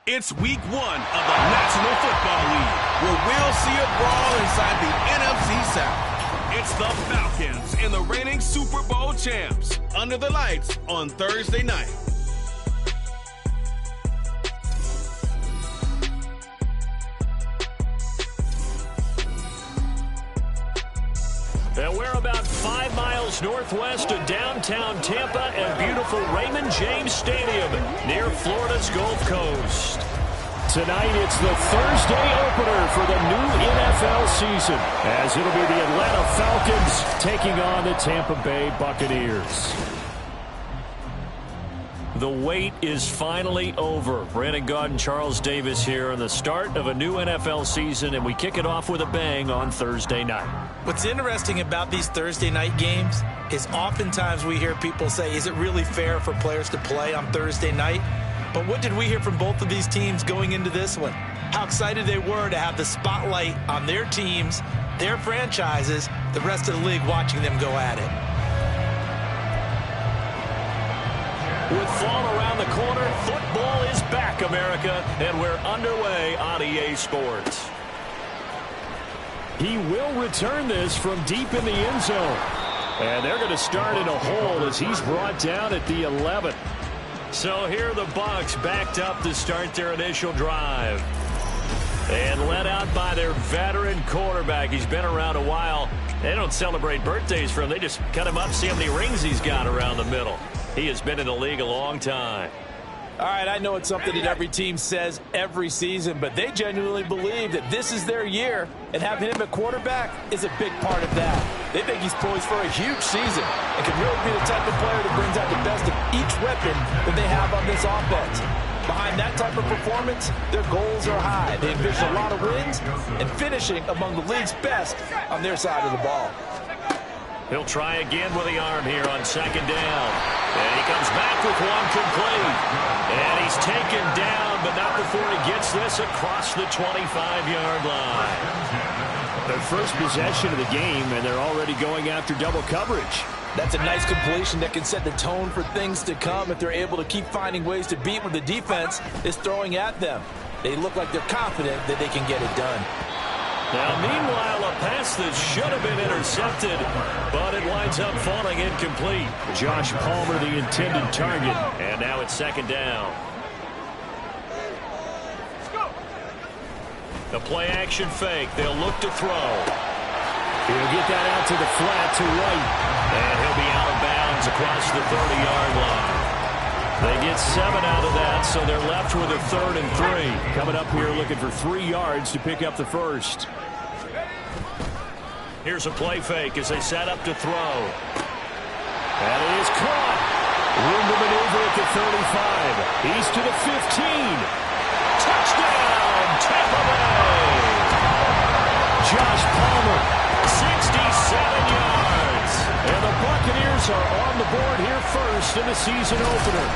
It's week 1 of the National Football League, where we'll see a brawl inside the NFC South. It's the Falcons and the reigning Super Bowl champs under the lights on Thursday night. And we're about 5 miles northwest of downtown Tampa at beautiful Raymond James Stadium near Florida's Gulf Coast. Tonight, it's the Thursday opener for the new NFL season, as it'll be the Atlanta Falcons taking on the Tampa Bay Buccaneers. The wait is finally over. Brandon Gaud and Charles Davis here on the start of a new NFL season, and we kick it off with a bang on Thursday night. What's interesting about these Thursday night games is oftentimes we hear people say, is it really fair for players to play on Thursday night? But what did we hear from both of these teams going into this one? How excited they were to have the spotlight on their teams, their franchises, the rest of the league watching them go at it. With fall around the corner, football is back, America, and we're underway on EA Sports. He will return this from deep in the end zone. And they're going to start in a hole as he's brought down at the 11. So here are the Bucs backed up to start their initial drive. And led out by their veteran quarterback. He's been around a while. They don't celebrate birthdays for him. They just cut him up, see how many rings he's got around the middle. He has been in the league a long time. All right, I know it's something that every team says every season, but they genuinely believe that this is their year, and having him at quarterback is a big part of that. They think he's poised for a huge season and can really be the type of player that brings out the best of each weapon that they have on this offense. Behind that type of performance, their goals are high. They envision a lot of wins and finishing among the league's best on their side of the ball. He'll try again with the arm here on second down. And he comes back with one complete. And he's taken down, but not before he gets this across the 25-yard line. Their first possession of the game, and they're already going after double coverage. That's a nice completion that can set the tone for things to come if they're able to keep finding ways to beat what the defense is throwing at them. They look like they're confident that they can get it done. Now, meanwhile, a pass that should have been intercepted, but it winds up falling incomplete. Josh Palmer, the intended target. And now it's second down. The play-action fake. They'll look to throw. He'll get that out to the flat to right. And he'll be out of bounds across the 30-yard line. They get 7 out of that, so they're left with a 3rd and 3. Coming up here looking for 3 yards to pick up the first. Here's a play fake as they set up to throw. And it is caught. Room to maneuver at the 35. He's to the 15. Touchdown, Tampa Bay! Josh Palmer. 67 yards. And the Buccaneers are on the board here first in the season opener.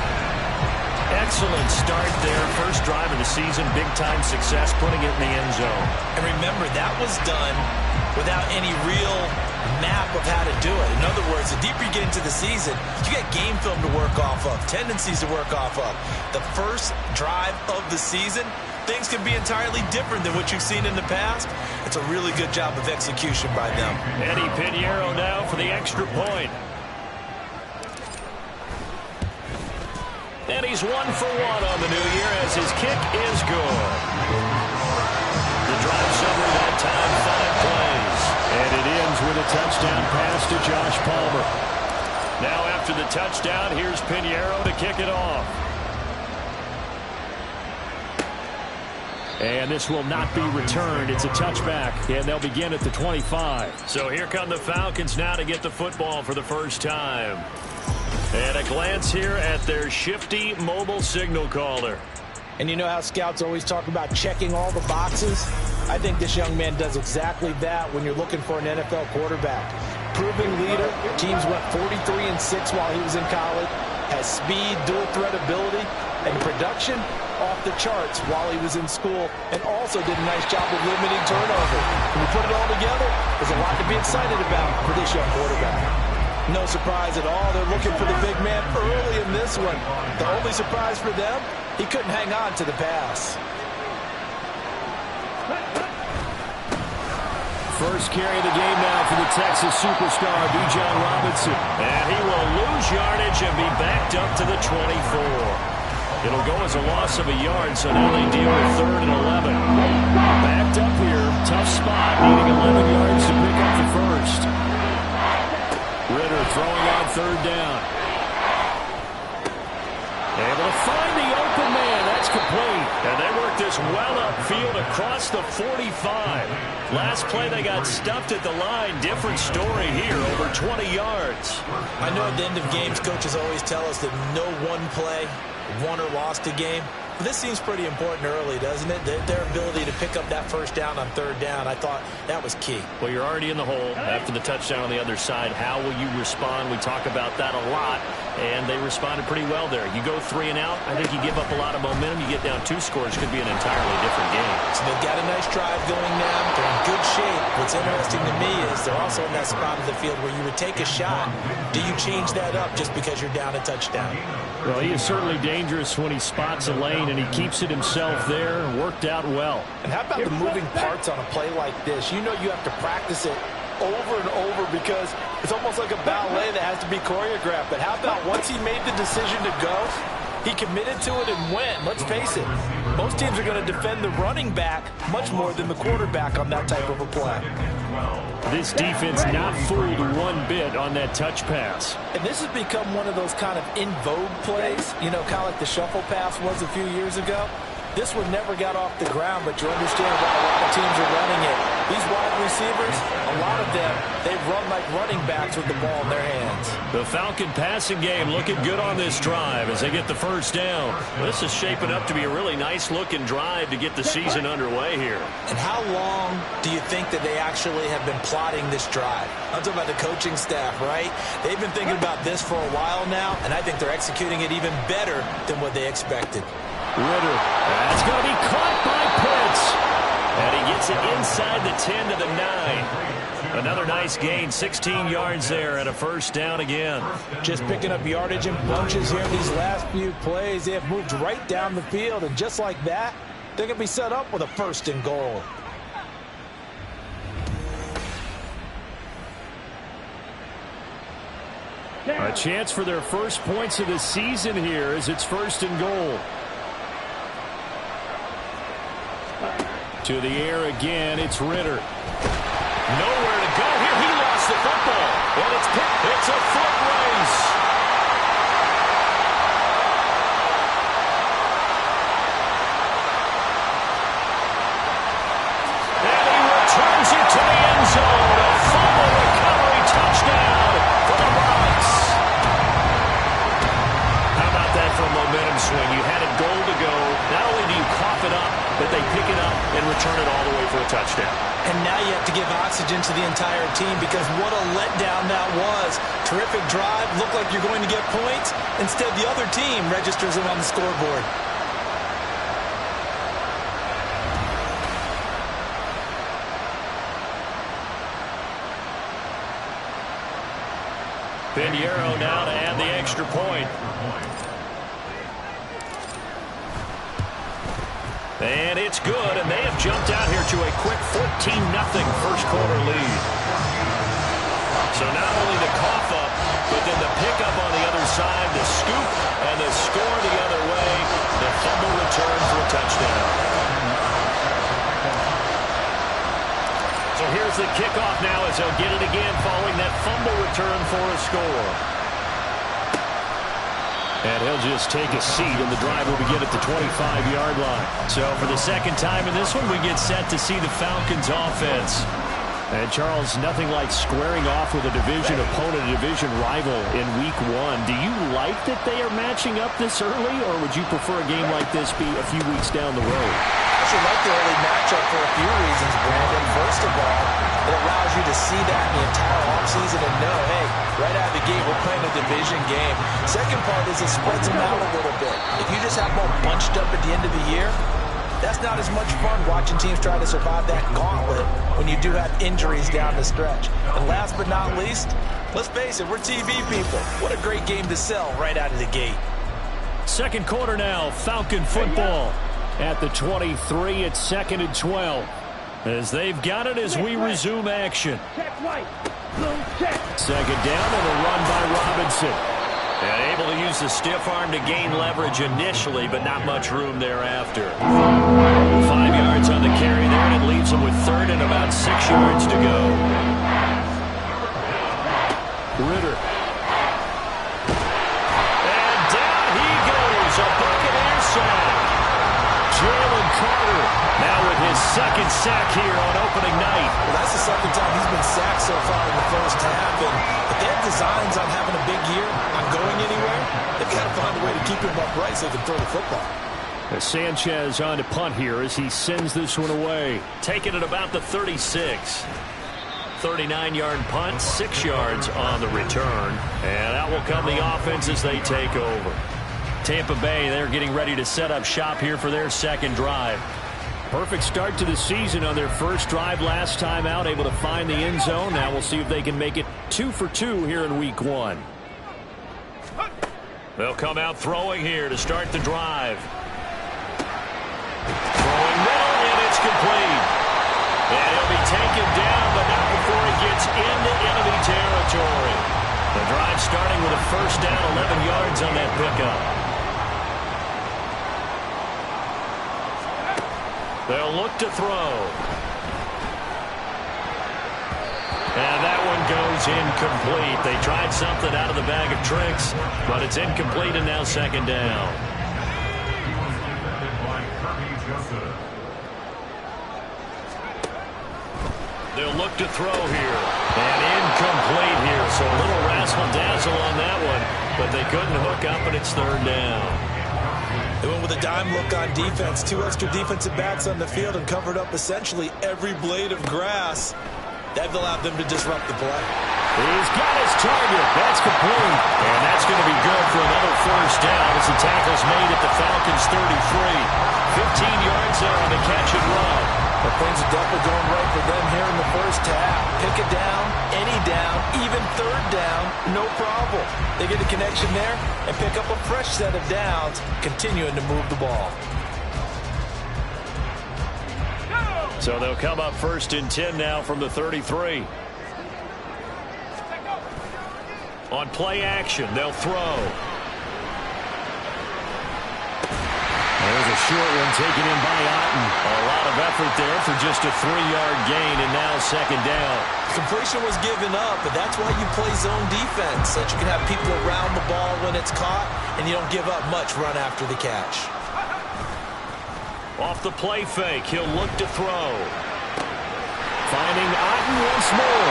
Excellent start there. First drive of the season. Big-time success putting it in the end zone. And remember, that was done without any real map of how to do it. In other words, the deeper you get into the season, you get game film to work off of, tendencies to work off of. The first drive of the season, things can be entirely different than what you've seen in the past. It's a really good job of execution by them. Eddie Pinheiro now for the extra point. And he's 1 for 1 on the new year as his kick is good. The drive summary that time, 5 plays. And it ends with a touchdown pass to Josh Palmer. Now after the touchdown, here's Pinheiro to kick it off. And this will not be returned. It's a touchback, and they'll begin at the 25. So here come the Falcons now to get the football for the first time. And a glance here at their shifty mobile signal caller. And you know how scouts always talk about checking all the boxes? I think this young man does exactly that when you're looking for an NFL quarterback. Proven leader. Teams went 43-6 while he was in college. Has speed, dual threat ability, and production off the charts while he was in school, and also did a nice job of limiting turnover. When you put it all together, there's a lot to be excited about for this young quarterback. No surprise at all. They're looking for the big man early in this one. The only surprise for them, He couldn't hang on to the pass. First carry of the game now for the Texas superstar, Bijan Robinson. And he will lose yardage and be backed up to the 24. It'll go as a loss of a yard, so now they deal with 3rd and 11. Backed up here, tough spot, needing 11 yards to pick up the first. Ritter throwing on 3rd down. Able to find the open man. That's complete. And they work this well upfield across the 45. Last play they got stuffed at the line. Different story here, over 20 yards. I know at the end of games, coaches always tell us that no one play won or lost a game. But this seems pretty important early, doesn't it? Their ability to pick up that first down on 3rd down, I thought that was key. Well, you're already in the hole after the touchdown on the other side. How will you respond? We talk about that a lot, and they responded pretty well there. You go 3 and out, I think you give up a lot of momentum. You get down 2 scores, could be an entirely different game. So they've got a nice drive going now. They're in good shape. What's interesting to me is they're also in that spot of the field where you would take a shot. Do you change that up just because you're down a touchdown? Well, he is certainly dangerous when he spots a lane, and he keeps it himself there. Worked out well. And how about the moving parts on a play like this? You know you have to practice it over and over because it's almost like a ballet that has to be choreographed. But how about once he made the decision to go, he committed to it and went. Let's face it, most teams are going to defend the running back much more than the quarterback on that type of a play. This defense not fooled one bit on that touch pass. And this has become one of those kind of in vogue plays, you know, kind of like the shuffle pass was a few years ago. This one never got off the ground, but you understand why a lot of teams are running it. These wide receivers, a lot of them, they run like running backs with the ball in their hands. The Falcon passing game looking good on this drive as they get the first down. This is shaping up to be a really nice-looking drive to get the season underway here. And how long do you think that they actually have been plotting this drive? I'm talking about the coaching staff, right? They've been thinking about this for a while now, and I think they're executing it even better than what they expected. Ritter, that's going to be caught by Pitts. And he gets it inside the 10 to the 9. Another nice gain, 16 yards there and a first down again. Just picking up yardage in bunches here in these last few plays. They have moved right down the field, and just like that, they're going to be set up with a 1st and goal. A chance for their first points of the season here as it's 1st and goal. To the air again, it's Ritter. Nowhere to go here. He lost the football. And it's picked. It's a foot race. And he returns it to the end zone. A fumble recovery touchdown for the Bucs. How about that for a momentum swing? You had it goal to go. Not only do you cough it up, but they pick it up and return it all the way for a touchdown. And now you have to give oxygen to the entire team because what a letdown that was. Terrific drive. Looked like you're going to get points. Instead, the other team registers it on the scoreboard. Pinheiro now to add the extra point. And it's good, and they have jumped out here to a quick 14-0 first quarter lead. So not only the cough up, but then the pickup on the other side, the scoop, and the score the other way, the fumble return for a touchdown. So here's the kickoff now as they'll get it again following that fumble return for a score. And he'll just take a seat, and the drive will begin at the 25-yard line. So for the second time in this one, we get set to see the Falcons offense. And, Charles, nothing like squaring off with a division opponent, a division rival in Week 1. Do you like that they are matching up this early, or would you prefer a game like this be a few weeks down the road? I should like the early matchup for a few reasons, Brandon. First of all, it allows you to see that in the entire offseason and know, hey, right out of the gate, we're playing a division game. Second part is it spreads them out a little bit. If you just have them all bunched up at the end of the year, that's not as much fun watching teams try to survive that gauntlet when you do have injuries down the stretch. And last but not least, let's face it, we're TV people. What a great game to sell right out of the gate. Second quarter now, Falcon football. At the 23, it's 2nd and 12. As they've got it as we resume action. Second down and a run by Robinson. And able to use the stiff arm to gain leverage initially, but not much room thereafter. 5 yards on the carry there, and it leaves them with 3rd and about 6 yards to go. Ritter. And down he goes. A Buccaneer sack. Jalen Carter now with his 2nd sack here on opening night. Well, that's the 2nd time he's been sacked so far in the first half. And if they have designs on having a big year, on going anywhere, they've got to find a way to keep him upright so they can throw the football. Sanchez on to punt here as he sends this one away. Taking it about the 36. 39-yard punt, 6 yards on the return. And out will come the offense as they take over. Tampa Bay, they're getting ready to set up shop here for their 2nd drive. Perfect start to the season on their first drive last time out, able to find the end zone. Now we'll see if they can make it 2 for 2 here in week 1. They'll come out throwing here to start the drive. Throwing middle, and it's complete. And he'll be taken down, but not before he gets into enemy territory. The drive starting with a first down, 11 yards on that pickup. They'll look to throw. And that one goes incomplete. They tried something out of the bag of tricks, but it's incomplete and now 2nd down. They'll look to throw here. And incomplete here, so a little razzle-dazzle on that one, but they couldn't hook up, and it's 3rd down. They went with a dime look on defense. 2 extra defensive backs on the field and covered up essentially every blade of grass. That allowed them to disrupt the play. He's got his target. That's complete. And that's going to be good for another first down as the tackle's made at the Falcons' 33. 15 yards there on the catch and run. But things are definitely going right for them here in the first half. Pick a down, any down, even 3rd down, no problem. They get a connection there and pick up a fresh set of downs, continuing to move the ball. So they'll come up 1st and 10 now from the 33. On play action, they'll throw. There's a short one taken in by Otten. A lot of effort there for just a 3-yard gain, and now 2nd down. Completion was given up, but that's why you play zone defense, so that you can have people around the ball when it's caught, and you don't give up much run after the catch. Off the play fake, he'll look to throw. Finding Otten once more.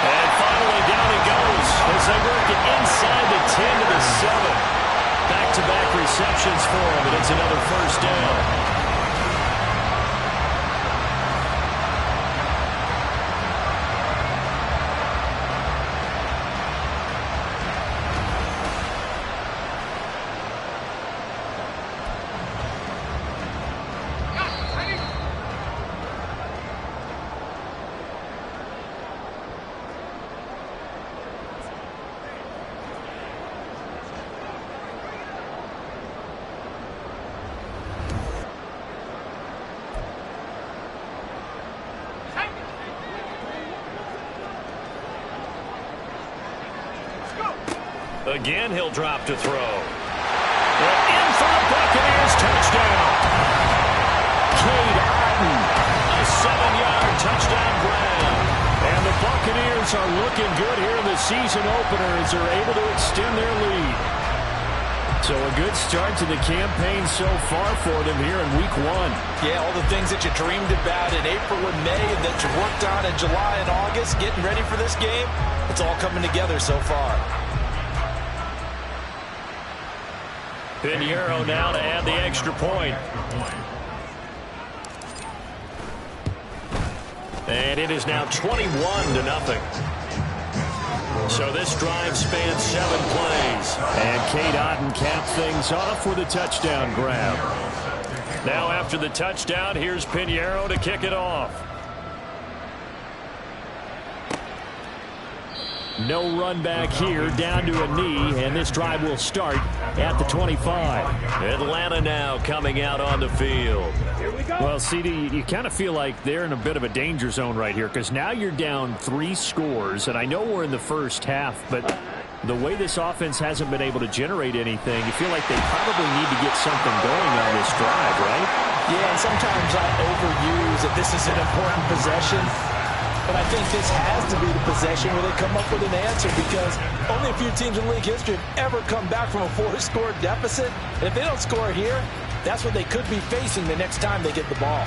And finally down it goes as they work it inside the 10 to the 7. Back-to-back receptions for him, and it's another first down. Again, he'll drop to throw. In for the Buccaneers touchdown. Cade Otten, a 7-yard touchdown grab. And the Buccaneers are looking good here in the season opener as they're able to extend their lead. So a good start to the campaign so far for them here in week 1. Yeah, all the things that you dreamed about in April and May and that you worked on in July and August, getting ready for this game, it's all coming together so far. Pinheiro now to add the extra point. And it is now 21-0. So this drive spans 7 plays. And Cade Otten capped things off with a touchdown grab. Now after the touchdown, here's Pinheiro to kick it off. No run back here, down to a knee, and this drive will start at the 25. Atlanta now coming out on the field. Well, CD, you kind of feel like they're in a bit of a danger zone right here because now you're down 3 scores, and I know we're in the first half, but the way this offense hasn't been able to generate anything, you feel like they probably need to get something going on this drive, right? Yeah, and sometimes I overuse that this is an important possession. But I think this has to be the possession where they come up with an answer because only a few teams in league history have ever come back from a 4-score deficit. And if they don't score here, that's what they could be facing the next time they get the ball.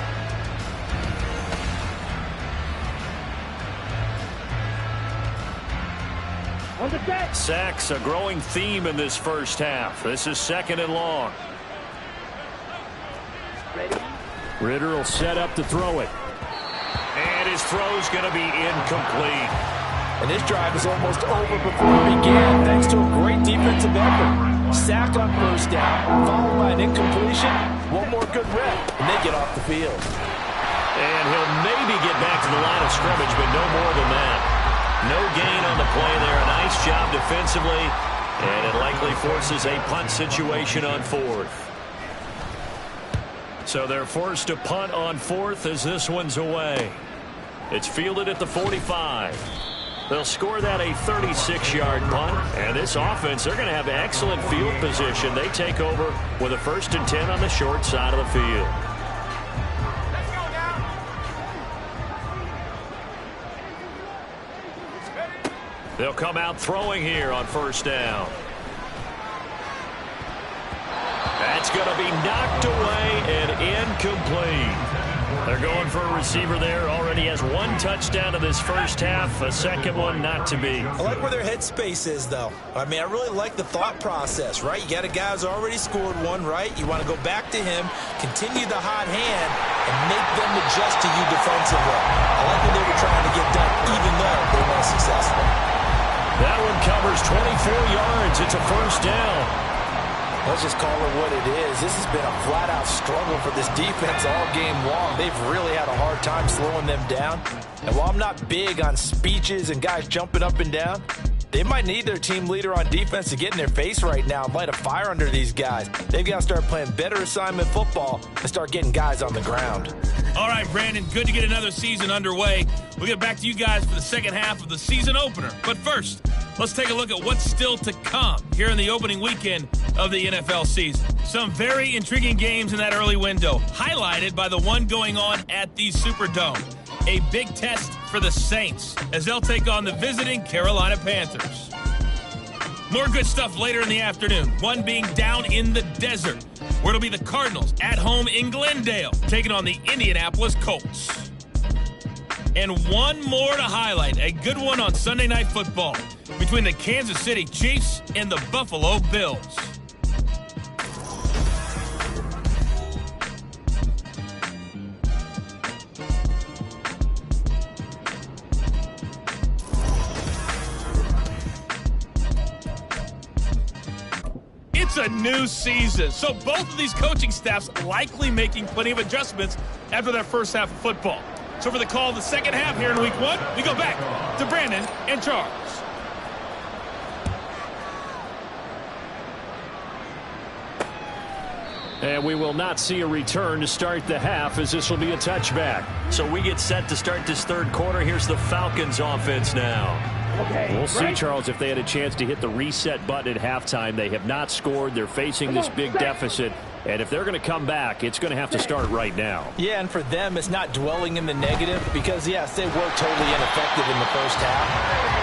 Sacks, a growing theme in this first half. This is 2nd and long. Ritter will set up to throw it. And his throw's going to be incomplete. And this drive is almost over before it began, thanks to a great defensive effort. Sack on 1st down, followed by an incompletion. One more good rep, and they get off the field. And he'll maybe get back to the line of scrimmage, but no more than that. No gain on the play there. A nice job defensively, and it likely forces a punt situation on 4th. So they're forced to punt on 4th as this one's away. It's fielded at the 45. They'll score that a 36-yard punt. And this offense, they're going to have excellent field position. They take over with a 1st and 10 on the short side of the field. They'll come out throwing here on 1st down. That's going to be knocked away and incomplete. They're going for a receiver there. Already has 1 touchdown in this first half. A 2nd one not to be. I like where their headspace is, though. I mean, I really like the thought process, right? You got a guy who's already scored 1, right? You want to go back to him, continue the hot hand, and make them adjust to you defensively. I like what they were trying to get done, even though they weren't successful. That one covers 24 yards. It's a 1st down. Let's just call it what it is. This has been a flat-out struggle for this defense all game long. They've really had a hard time slowing them down. And while I'm not big on speeches and guys jumping up and down, they might need their team leader on defense to get in their face right now and light a fire under these guys. They've got to start playing better assignment football and start getting guys on the ground. All right, Brandon, good to get another season underway. We'll get back to you guys for the second half of the season opener. But first, let's take a look at what's still to come here in the opening weekend of the NFL season. Some very intriguing games in that early window, highlighted by the one going on at the Superdome. A big test for the Saints as they'll take on the visiting Carolina Panthers. More good stuff later in the afternoon, one being down in the desert, where it'll be the Cardinals at home in Glendale, taking on the Indianapolis Colts. And one more to highlight, a good one on Sunday Night Football between the Kansas City Chiefs and the Buffalo Bills. It's a new season, so both of these coaching staffs likely making plenty of adjustments after their first half of football. So for the call of the second half here in Week 1, we go back to Brandon and Charles. And we will not see a return to start the half as this will be a touchback. So we get set to start this 3rd quarter. Here's the Falcons offense now. We'll see, Charles, if they had a chance to hit the reset button at halftime. They have not scored. They're facing this big deficit. And if they're going to come back, it's going to have to start right now. Yeah, and for them, it's not dwelling in the negative because, yes, they were totally ineffective in the first half.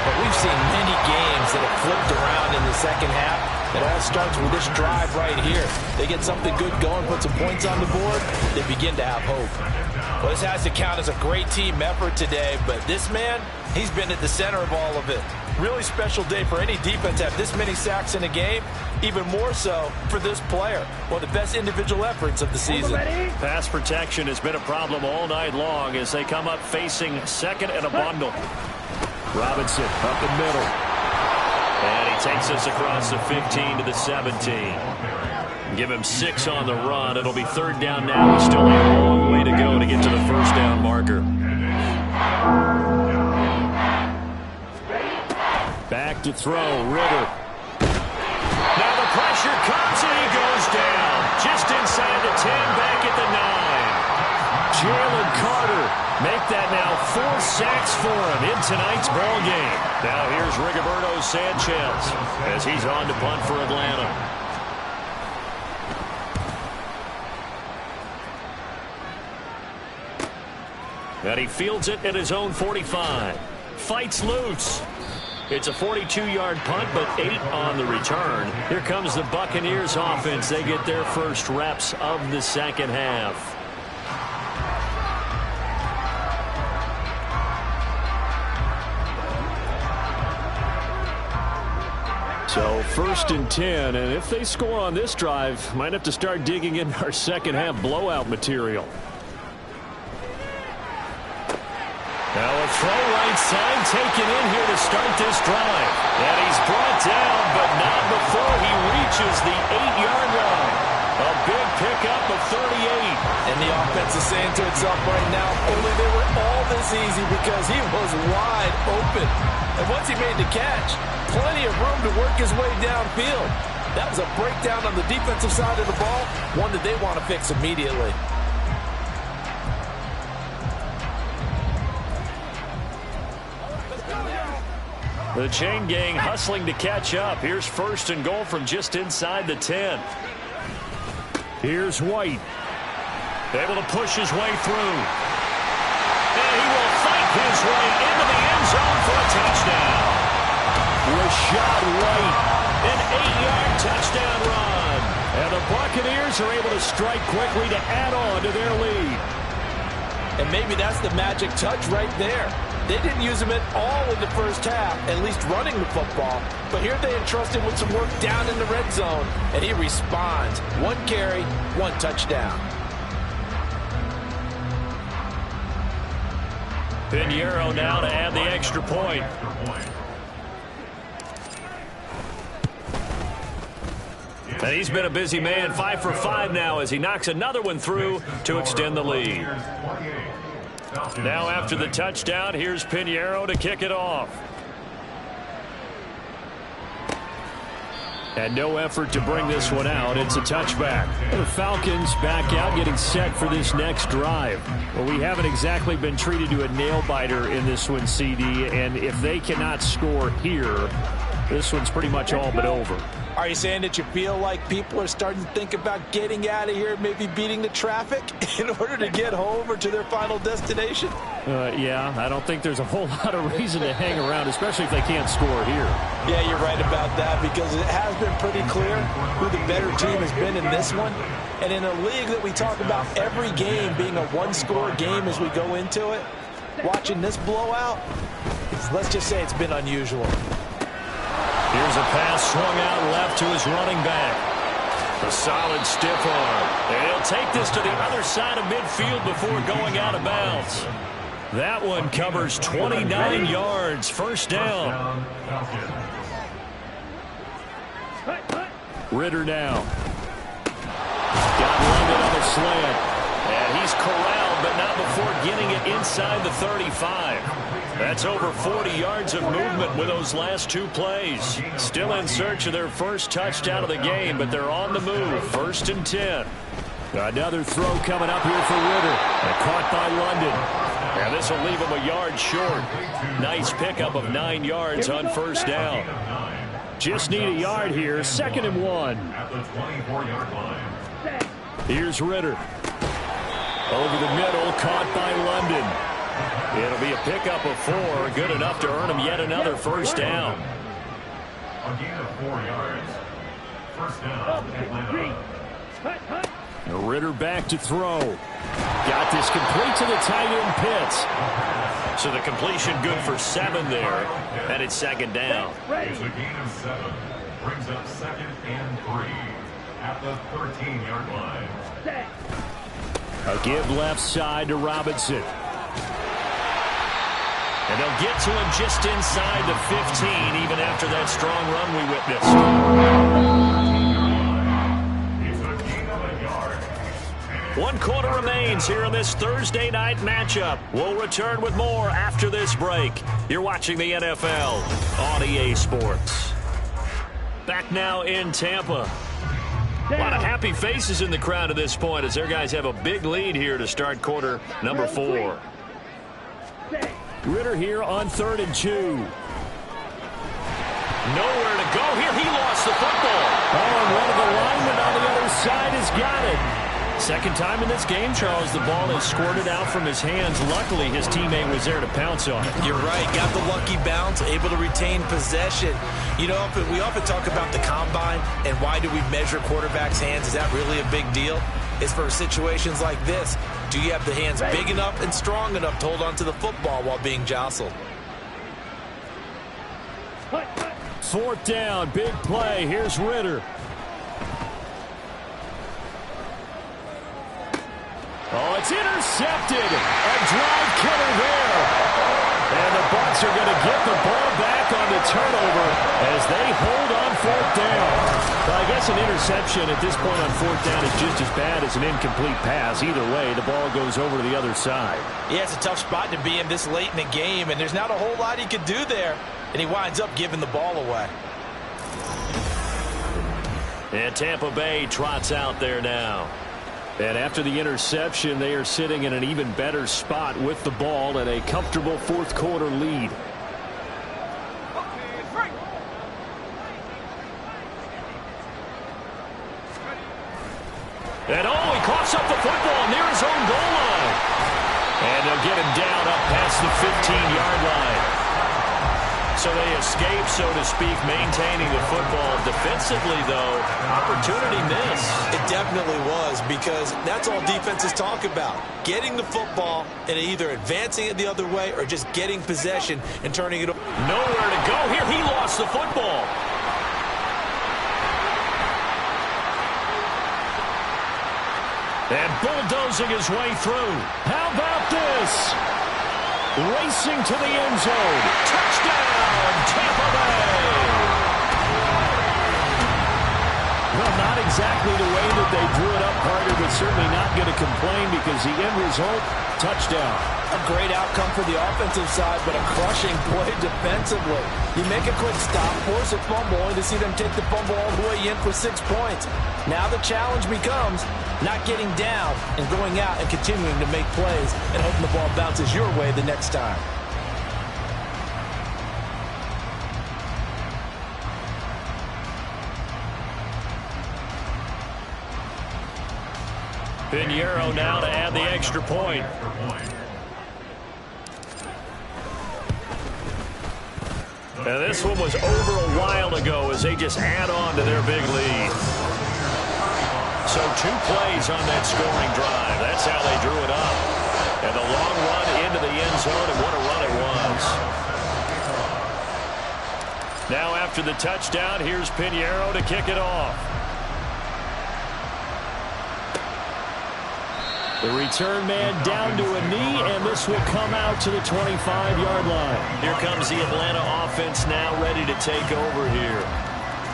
But we've seen many games that have flipped around in the second half. It all starts with this drive right here. They get something good going, put some points on the board, they begin to have hope. Well, this has to count as a great team effort today, but this man, he's been at the center of all of it. Really special day for any defense to have this many sacks in a game, even more so for this player. One of the best individual efforts of the season. Pass protection has been a problem all night long as they come up facing 2nd and a bundle. Robinson up the middle. And he takes us across the 15 to the 17. Give him 6 on the run. It'll be 3rd down now. We still have a long way to go to get to the 1st down marker. back to throw. Ritter. Now the pressure comes and he goes down. Just inside the 10, back at the 9. Jalen Carter make that now 4 sacks for him in tonight's ball game. Now here's Rigoberto Sanchez as he's on to punt for Atlanta. And he fields it at his own 45. Fights loose. It's a 42-yard punt, but 8 on the return. Here comes the Buccaneers offense. They get their first reps of the second half. So 1st and 10, and if they score on this drive, might have to start digging in our second half blowout material. Now a throw right side taken in here to start this drive. And he's brought down, but not before he reaches the 8-yard line. A big pickup of 38. And the offense is saying to itself right now, only they were all this easy because he was wide open. And once he made the catch, plenty of room to work his way downfield. That was a breakdown on the defensive side of the ball, one that they want to fix immediately. The chain gang hustling to catch up. Here's 1st and goal from just inside the 10. Here's White. Able to push his way through. And he will fight his way into the end zone for a touchdown. Rashad White, an 8-yard touchdown run. And the Buccaneers are able to strike quickly to add on to their lead. And maybe that's the magic touch right there. They didn't use him at all in the first half, at least running the football. But here they entrusted with some work down in the red zone, and he responds. 1 carry, 1 touchdown. Pinheiro now to add the extra point. And he's been a busy man, 5 for 5 now as he knocks another one through to extend the lead. Now after the touchdown, here's Pinheiro to kick it off. And no effort to bring this one out. It's a touchback. The Falcons back out, getting set for this next drive. Well, we haven't exactly been treated to a nail-biter in this one, CD. And if they cannot score here, this one's pretty much all but over. Are you saying that you feel like people are starting to think about getting out of here, maybe beating the traffic in order to get home or to their final destination? Yeah, I don't think there's a whole lot of reason to hang around, especially if they can't score here. Yeah, you're right about that because it has been pretty clear who the better team has been in this one. And in a league that we talk about every game being a one-score game as we go into it, watching this blowout, let's just say it's been unusual. Here's a pass swung out left to his running back. A solid stiff arm. And he'll take this to the other side of midfield before going out of bounds. That one covers 29 yards. First down. Ritter now. Got London on the slant. And he's corralled, but not before getting it inside the 35. That's over 40 yards of movement with those last 2 plays. Still in search of their first touchdown of the game, but they're on the move. 1st and 10. Another throw coming up here for Ritter. And caught by London. And this will leave him a yard short. Nice pickup of 9 yards on first down. Just need a yard here. 2nd and 1. Here's Ritter. Over the middle, caught by London. It'll be a pickup of 4, good enough to earn him yet another first down. A gain of 4 yards. First down, Atlanta. Ritter back to throw. Got this complete to the tight end Pitts. So the completion good for 7 there, and it's 2nd down. It's a gain of 7. Brings up 2nd and 3 at the 13-yard line. A give left side to Robinson. And they'll get to him just inside the 15, even after that strong run we witnessed. It's a gain of a yard. 1 quarter remains here in this Thursday night matchup. We'll return with more after this break. You're watching the NFL on EA Sports. Back now in Tampa. A lot of happy faces in the crowd at this point as their guys have a big lead here to start quarter number 4. Ritter here on 3rd and 2. Nowhere to go here. He lost the football. Oh, and one of the linemen on the other side has got it. Second time in this game, Charles, the ball has squirted out from his hands. Luckily, his teammate was there to pounce on it. You're right. Got the lucky bounce, able to retain possession. You know, we often talk about the combine and why do we measure quarterbacks' hands. Is that really a big deal? It's for situations like this. Do you have the hands big enough and strong enough to hold on to the football while being jostled? 4th down, big play. Here's Ritter. Oh, it's intercepted. A drive killer there. And the Bucs are going to get the ball back on the turnover as they hold on 4th down. Well, I guess an interception at this point on 4th down is just as bad as an incomplete pass. Either way, the ball goes over to the other side. Yeah, it's a tough spot to be in this late in the game, and there's not a whole lot he could do there. And he winds up giving the ball away. And Tampa Bay trots out there now. And after the interception, they are sitting in an even better spot with the ball and a comfortable 4th quarter lead. And he coughs up the football near his own goal line. And they'll get him down up past the 15-yard line. So they escape, so to speak, maintaining the football. Defensively, though, opportunity missed. It definitely was, because that's all defenses talk about. Getting the football and either advancing it the other way or just getting possession and turning it over. Nowhere to go here. He lost the football. And bulldozing his way through. How about this? Racing to the end zone. Touchdown, Tampa Bay. Well, not exactly the way that they drew it up, Carter, but certainly not going to complain because the end result, touchdown. A great outcome for the offensive side, but a crushing play defensively. You make a quick stop, force a fumble, only to see them take the fumble all the way in for 6 points. Now the challenge becomes not getting down and going out and continuing to make plays and hoping the ball bounces your way the next time. Pinheiro now to add the extra point. And this one was over a while ago as they just add on to their big lead. So 2 plays on that scoring drive. That's how they drew it up. And the long run into the end zone, and what a run it was. Now after the touchdown, here's Pinheiro to kick it off. The return man down to a knee, and this will come out to the 25-yard line. Here comes the Atlanta offense now ready to take over here.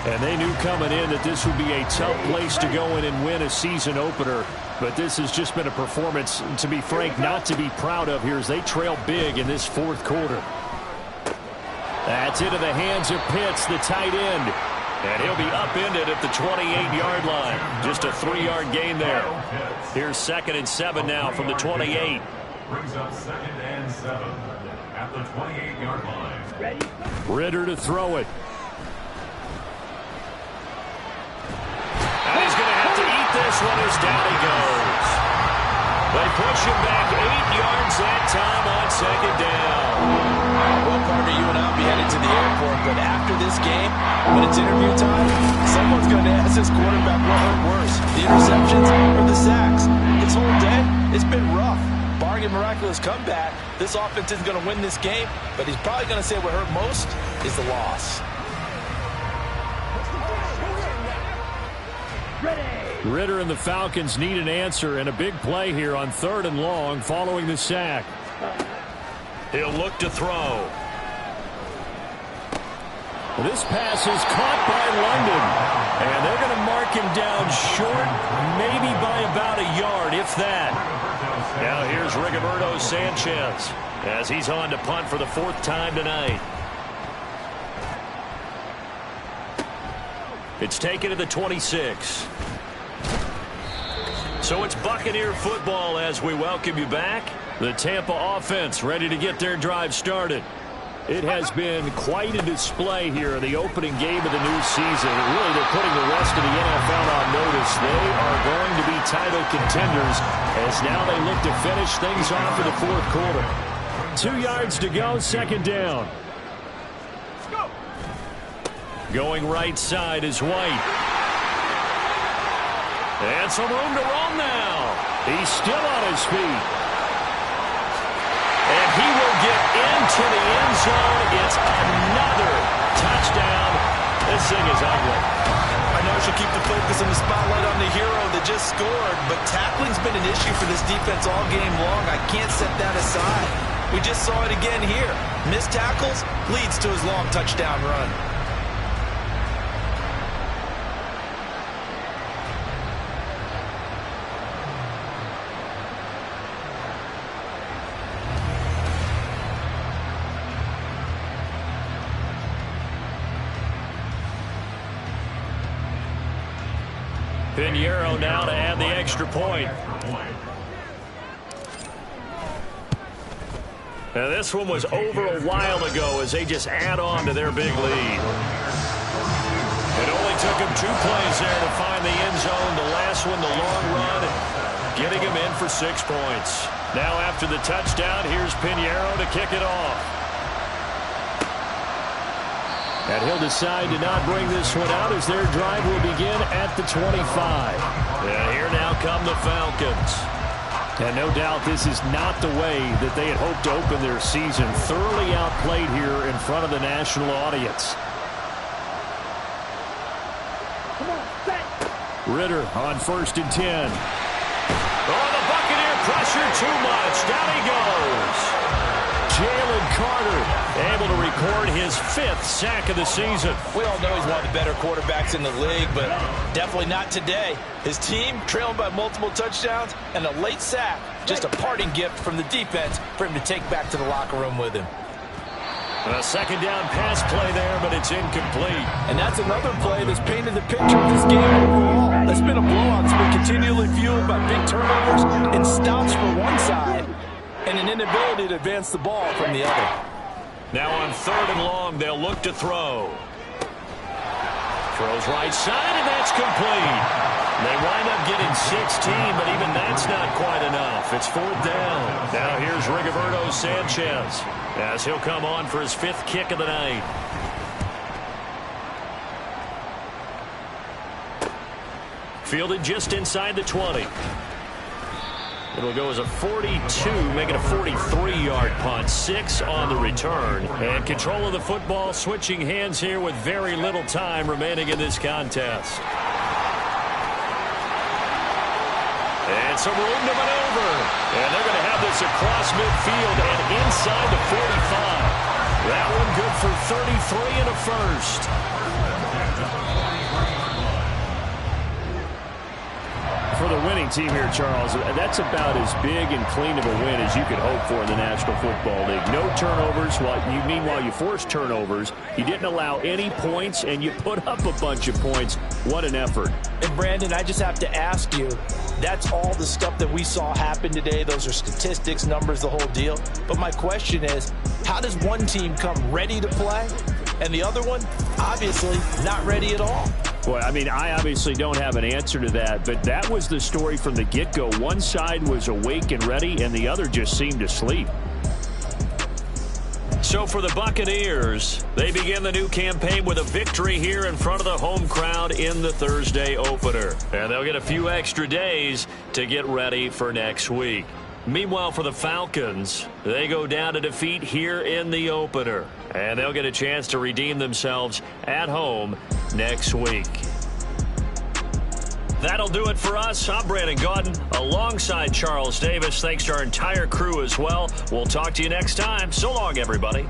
And they knew coming in that this would be a tough place to go in and win a season opener. But this has just been a performance, to be frank, not to be proud of here as they trail big in this 4th quarter. That's into the hands of Pitts, the tight end. And he'll be upended at the 28-yard line. Just a 3-yard gain there. Here's 2nd and 7 now from the 28. Brings up 2nd and 7 at the 28-yard line. Ritter to throw it. And he's going to have to eat this one as down he goes. They push him back 8 yards that time on 2nd down. Well, Carter, you and I will be headed to the airport, but after this game, when it's interview time, someone's going to ask this quarterback what hurt worse, the interceptions or the sacks. This whole day, it's been rough. Barring a miraculous comeback, this offense isn't going to win this game, but he's probably going to say what hurt most is the loss. Ritter and the Falcons need an answer and a big play here on 3rd and long following the sack. He'll look to throw. This pass is caught by London. And they're going to mark him down short, maybe by about a yard, if that. Now here's Rigoberto Sanchez as he's on to punt for the 4th time tonight. It's taken to the 26. So it's Buccaneer football as we welcome you back. The Tampa offense ready to get their drive started. It has been quite a display here in the opening game of the new season. Really, they're putting the rest of the NFL on notice. They are going to be title contenders as now they look to finish things off in the 4th quarter. 2 yards to go, 2nd down. Going right side is White. And some room to run now. He's still on his feet. And he will get into the end zone. It's another touchdown. This thing is ugly. I know I should keep the focus and the spotlight on the hero that just scored, but tackling's been an issue for this defense all game long. I can't set that aside. We just saw it again here. Missed tackles leads to his long touchdown run. Pinheiro now to add the extra point. Now this one was over a while ago as they just add on to their big lead. It only took him 2 plays there to find the end zone. The last one, the long run, getting him in for 6 points. Now after the touchdown, here's Pinheiro to kick it off. And he'll decide to not bring this one out as their drive will begin at the 25. And here now come the Falcons. And no doubt this is not the way that they had hoped to open their season. Thoroughly outplayed here in front of the national audience. Ritter on 1st and 10. Oh, the Buccaneer pressure too much. Down he goes. Jalen Carter able to record his 5th sack of the season. We all know he's one of the better quarterbacks in the league, but definitely not today. His team trailing by multiple touchdowns and a late sack. Just a parting gift from the defense for him to take back to the locker room with him. A 2nd down pass play there, but it's incomplete. And that's another play that's painted the picture of this game overall. It's been a blowout that's been continually fueled by big turnovers and stops for one side and an inability to advance the ball from the other. Now on 3rd and long, they'll look to throw. Throws right side, and that's complete. They wind up getting 16, but even that's not quite enough. It's 4th down. Now here's Rigoberto Sanchez as he'll come on for his 5th kick of the night. Fielded just inside the 20. It'll go as a 42, making a 43-yard punt. 6 on the return. And control of the football switching hands here with very little time remaining in this contest. And some room to maneuver. And they're going to have this across midfield and inside the 45. That one good for 33 and a first. For the winning team here, Charles, that's about as big and clean of a win as you could hope for in the National Football League. No turnovers. Meanwhile, you forced turnovers. You didn't allow any points, and you put up a bunch of points. What an effort. And, Brandon, I just have to ask you, that's all the stuff that we saw happen today. Those are statistics, numbers, the whole deal. But my question is, how does one team come ready to play, and the other one, obviously, not ready at all? Boy, I mean, I obviously don't have an answer to that, but that was the story from the get-go. One side was awake and ready, and the other just seemed to sleep. So for the Buccaneers, they begin the new campaign with a victory here in front of the home crowd in the Thursday opener. And they'll get a few extra days to get ready for next week. Meanwhile, for the Falcons, they go down to defeat here in the opener. And they'll get a chance to redeem themselves at home next week. That'll do it for us. I'm Brandon Gaudin alongside Charles Davis. Thanks to our entire crew as well. We'll talk to you next time. So long, everybody.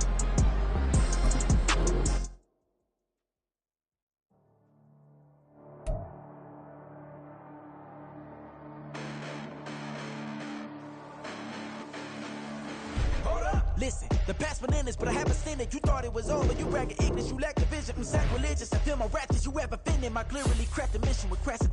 Listen, the past bananas, but I haven't seen it. You thought it was over. You bragging ignorance, you lack the vision. I'm sacrilegious. I feel my raptors. You ever offended? My clearly crafted mission with crass